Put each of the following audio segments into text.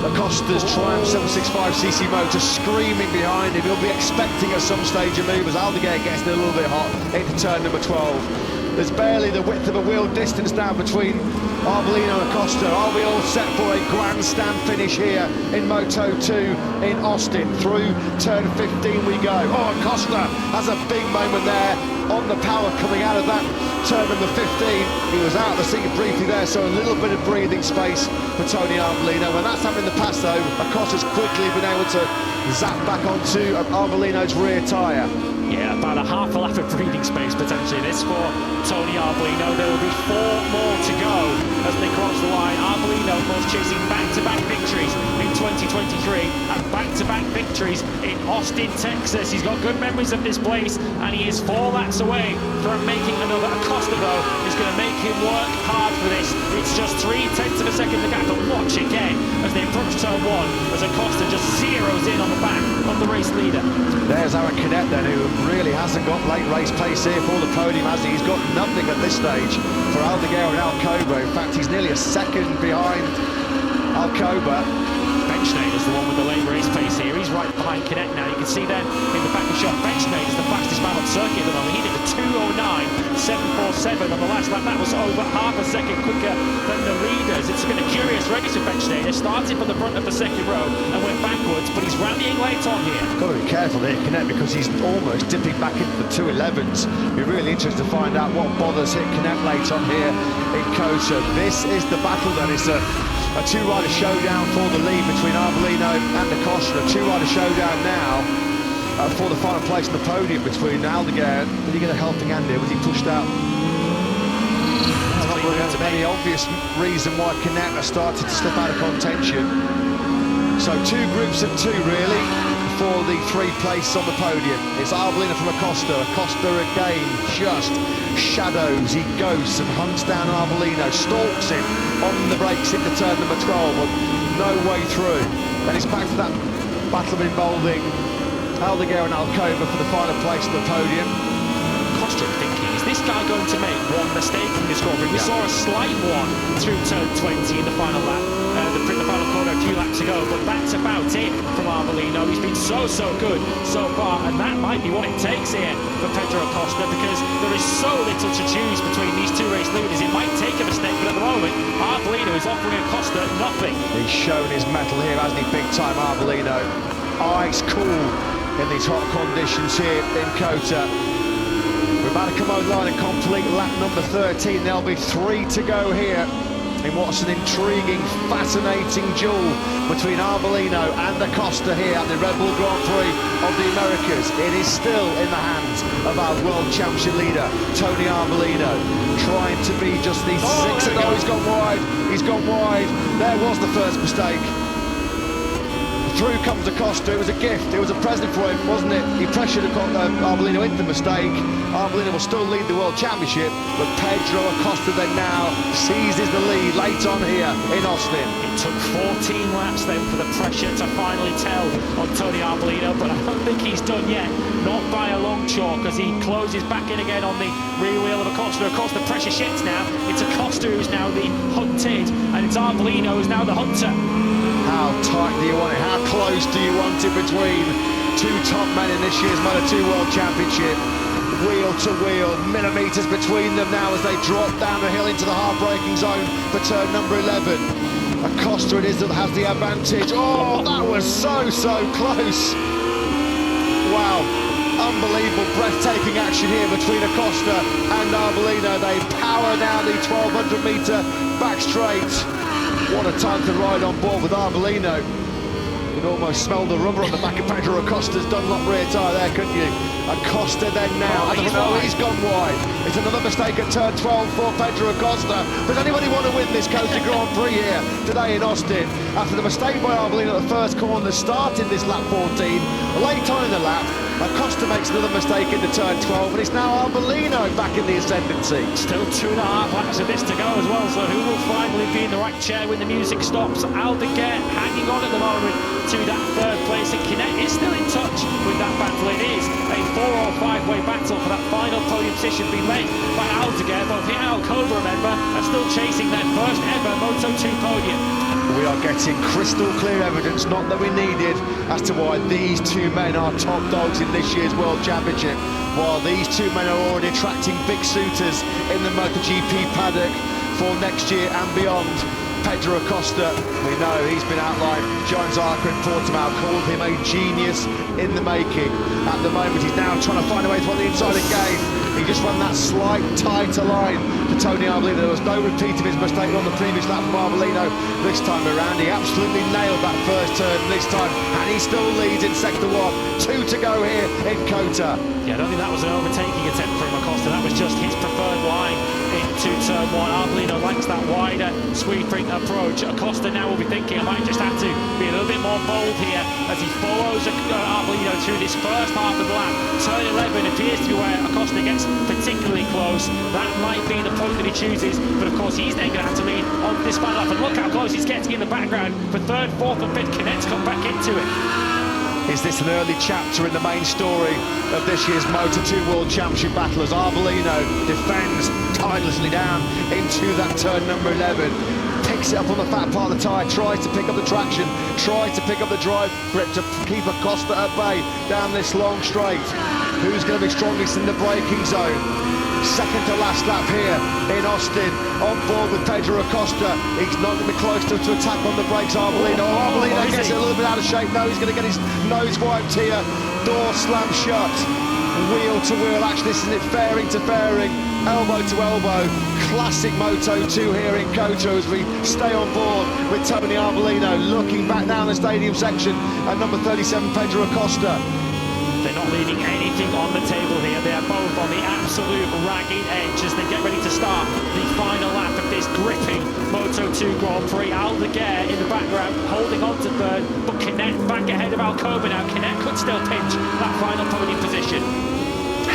Acosta's Triumph 765cc motor screaming behind him. He'll be expecting at some stage a move as Aldeguer gets a little bit hot into turn number 12. There's barely the width of a wheel distance now between Arbolino and Acosta. Are we all set for a grandstand finish here in Moto2 in Austin? Through turn 15 we go. Oh, Acosta has a big moment there on the power coming out of that turn number 15. He was out of the seat briefly there, so a little bit of breathing space for Tony Arbolino. When that's happened in the past though, Acosta's quickly been able to zap back onto Arbolino's rear tyre. Yeah, about a half a lap of breathing space potentially this for Tony Arbolino. There will be 4 more to go as they cross the line. Arbolino, of course, chasing back-to-back victories in 2023 and back-to-back victories in Austin, Texas. He's got good memories of this place and he is 4 laps away from making another. Acosta, though, is going to make him work hard for this. It's just 0.3 of a second to gap, but watch again as they approach turn 1 as Acosta just zeroes in on the back of the race leader. There's Aaron Canet then, who really hasn't got late race pace here for the podium, has he? He's got nothing at this stage for Aldeguer and Alcoba. In fact, he's nearly a second behind Alcoba. Benchnader is the one with the late race pace here. He's right behind Canet now. You can see then in the back of shot, Benchnader is the fastest man on circuit at the moment. He did a 2:09.747 on the last lap. That was over half a second quicker than the leaders. It's been a curious race for Benchnader. Started from the front of the second row and went backwards, but he's rallying late on here. Got to be careful here, Canet, because he's almost dipping back into the 211s. Be really interested to find out what bothers hit Canet late on here in Kota. This is the battle then. It's a 2-rider showdown for the lead between Arbolino and Acosta. A 2-rider showdown now for the final place on the podium between Aldeguer. Did he get a helping hand here? Was he pushed out? Not really any obvious reason why Canet has started to slip out of contention. So 2 groups of 2 really for the 3 place on the podium. It's Arbolino from Acosta. Acosta again just shadows, he ghosts and hunts down Arbolino, stalks him on the brakes into turn number 12, but no way through. Then it's back to that battle involving Aldeguer and Alcoba for the final place on the podium. Acosta thinking, is this guy going to make one mistake in this Grand Prix? We saw a slight one through turn 20 in the final lap, the final corner a few laps ago, but that's about it from Arbolino. He's been so good so far, and that might be what it takes here for Pedro Acosta, because there is so little to choose between these 2 race leaders. It might take a mistake, but at the moment, Arbolino is offering Acosta nothing. He's shown his mettle here, hasn't he? Big time Arbolino. Ice cool in these hot conditions here in Kota. We're about to come online and complete lap number 13. There'll be 3 to go here in what's an intriguing, fascinating duel between Arbolino and Acosta here at the Red Bull Grand Prix of the Americas. It is still in the hands of our World Championship leader, Tony Arbolino, trying to be just the 6th. Oh, he's gone wide. He's gone wide. There was the first mistake. Through comes Acosta. It was a gift, it was a present for him, wasn't it? He pressured Arbolino into the mistake. Arbolino will still lead the World Championship, but Pedro Acosta then now seizes the lead late on here in Austin. It took 14 laps then for the pressure to finally tell on Tony Arbolino, but I don't think he's done yet. Not by a long chalk, as he closes back in again on the rear wheel of Acosta. Of course, the pressure shifts now. It's Acosta who's now the hunted, and it's Arbolino who's now the hunter. How tight do you want it? How close do you want it between 2 top men in this year's Moto2 World Championship? Wheel to wheel, millimetres between them now as they drop down the hill into the half-braking zone for turn number 11. Acosta it is that has the advantage. Oh, that was so close. Wow, unbelievable, breathtaking action here between Acosta and Arbolino. They power now the 1200-metre back straight. What a time to ride on board with Arbolino. You can almost smell the rubber on the back of Pedro Acosta's Dunlop rear tyre there, couldn't you? Acosta then now, he's gone wide. It's another mistake at turn 12 for Pedro Acosta. Does anybody want to win this Kota Grand Prix here today in Austin? After the mistake by Arbolino at the first corner, started this lap 14, late on in the lap, Acosta makes another mistake into turn 12, and it's now Arbolino back in the ascendancy. Still 2.5 laps of this to go as well, so who will finally be in the right chair when the music stops? Aldeguer hanging on at the moment to that third place, and Kinet is still in touch with that battle. It is a 4 or 5-way battle for that final podium position, being led by Aldeguer. Both he and Alcoba, remember, are still chasing their first ever Moto2 podium. We are getting crystal clear evidence, not that we needed, as to why these two men are top dogs in this year's World Championship, while these two men are already attracting big suitors in the MotoGP paddock for next year and beyond. Pedro Acosta, we know he's been outlined. John Zarco in Portimao called him a genius in the making. At the moment, he's now trying to find a way to the inside again. He just ran that slight tighter line to Tony Arbolino. There was no repeat of his mistake on the previous lap from Arbolino. This time around, he absolutely nailed that first turn this time, and he still leads in sector 1. 2 to go here in Kota. Yeah, I don't think that was an overtaking attempt from Acosta. That was just his preferred line into turn 1. Arbolino likes that wider sweeping approach. Acosta now will be thinking, I might just have to be a little bit more bold here as he follows Arbolino through this first half of the lap. Turn 11 appears to be where Acosta gets particularly close. That might be the point that he chooses, but of course he's then going to have to lean on this final lap. And look how close he's getting in the background for 3rd, 4th and 5th. Kinet's come back into it. Is this an early chapter in the main story of this year's Moto2 World Championship battle, as Arbolino defends tirelessly down into that turn number 11, picks it up on the fat part of the tyre, tries to pick up the traction, tries to pick up the drive grip to keep Acosta at bay down this long straight. Who's going to be strongest in the braking zone? Second to last lap here in Austin, on board with Pedro Acosta. He's not going to be close to attack on the brakes. Arbolino gets it a little bit out of shape. No, he's going to get his nose wiped here. Door slam shut. Wheel to wheel action. This is it, fairing to fairing, elbow to elbow. Classic Moto2 here in Kota as we stay on board with Tony Arbolino looking back down the stadium section at number 37 Pedro Acosta. They're not leaving anything on the table here. They are both on the absolute ragged edge as they get ready to start the final lap of this gripping Moto2 Grand Prix. Aldeguer in the background holding on to 3rd, but Kinet back ahead of Alcoba now. Kinet could still pinch that final podium position.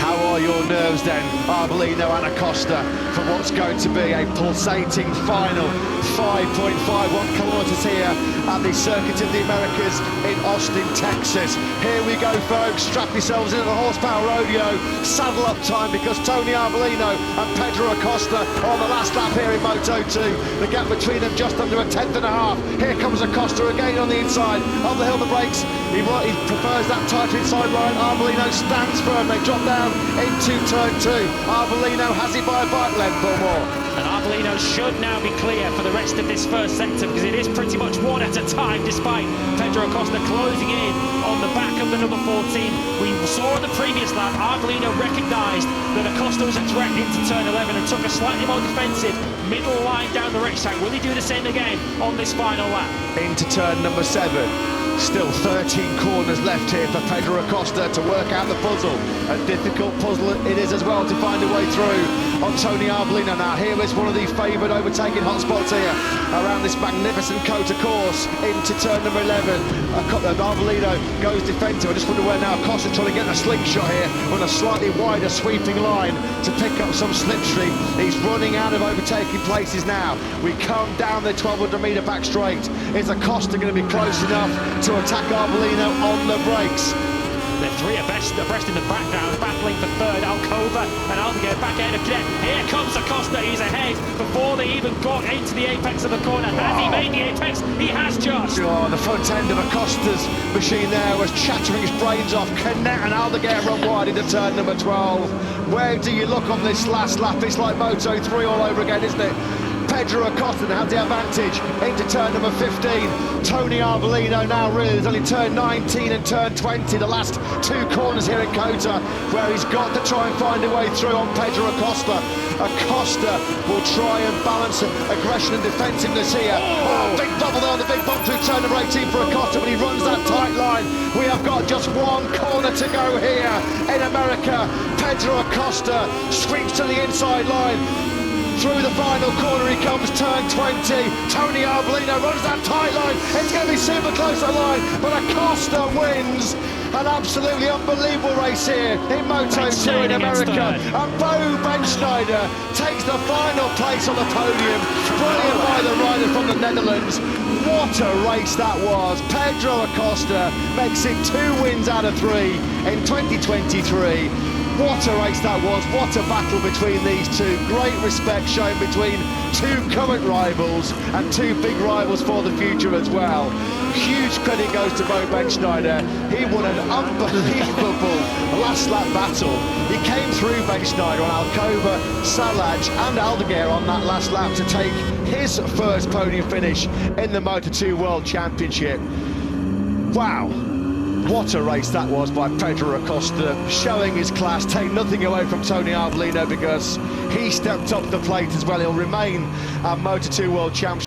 How are your nerves then, Arbolino and Acosta, for what's going to be a pulsating final 5.51 kilometres here at the Circuit of the Americas in Austin, Texas. Here we go, folks. Strap yourselves into the horsepower rodeo. Saddle up time, because Tony Arbolino and Pedro Acosta on the last lap here in Moto2. The gap between them just under a 10th and a half. Here comes Acosta again on the inside. On the hill, the brakes. He prefers that tighter inside line. Arbolino stands firm. They drop down into turn 2. Arbolino has it by a bike length or more. And Arbolino should now be clear for the rest of this first sector, because it is pretty much one at a time, despite Pedro Acosta closing in on the back of the number 14. We saw in the previous lap, Arbolino recognised that Acosta was a threat into turn 11 and took a slightly more defensive middle line down the racetrack. Will he do the same again on this final lap? Into turn number 7. Still 13 corners left here for Pedro Acosta to work out the puzzle. A difficult puzzle it is as well to find a way through on Tony Arbolino. Now here is one of the favoured overtaking hotspots here around this magnificent Kota course into turn number 11. Arbolino goes defensive. I just wonder where now Acosta's trying to get a slingshot here on a slightly wider sweeping line to pick up some slipstream. He's running out of overtaking places now. We come down the 1200 metre back straight. Is Acosta going to be close enough to attack Arbolino on the brakes? The three abreast in the background, battling for 3rd. Alcoba and Aldeguer back ahead of Kinet. Here comes Acosta, he's ahead before they even got into the apex of the corner. Has he made the apex? He has just. Oh, the front end of Acosta's machine there was chattering his brains off. Kinet and Aldeguer run wide into turn number 12. Where do you look on this last lap? It's like Moto3 all over again, isn't it? Pedro Acosta has the advantage into turn number 15. Tony Arbolino now really, there's only turn 19 and turn 20, the last 2 corners here in Kota, where he's got to try and find a way through on Pedro Acosta. Acosta will try and balance aggression and defensiveness here. Oh, big bubble there on the big bump through turn number 18 for Acosta, but he runs that tight line. We have got just 1 corner to go here in America. Pedro Acosta sweeps to the inside line. Through the final corner he comes, turn 20. Tony Arbolino runs that tight line. It's going to be super close to the line, but Acosta wins. An absolutely unbelievable race here in Moto2 in America. And Bo Benschneider takes the final place on the podium. Brilliant by the rider from the Netherlands. What a race that was. Pedro Acosta makes it 2 wins out of 3 in 2023. What a race that was, what a battle between these two. Great respect shown between 2 current rivals and 2 big rivals for the future as well. Huge credit goes to Bo Benschneider. He won an unbelievable last lap battle. He came through Benschneider on Alcoba, Salaj and Aldeguer on that last lap to take his first podium finish in the Moto2 World Championship. Wow. What a race that was by Pedro Acosta, showing his class. Take nothing away from Tony Arbolino because he stepped up to the plate as well. He'll remain our Moto2 World Champion.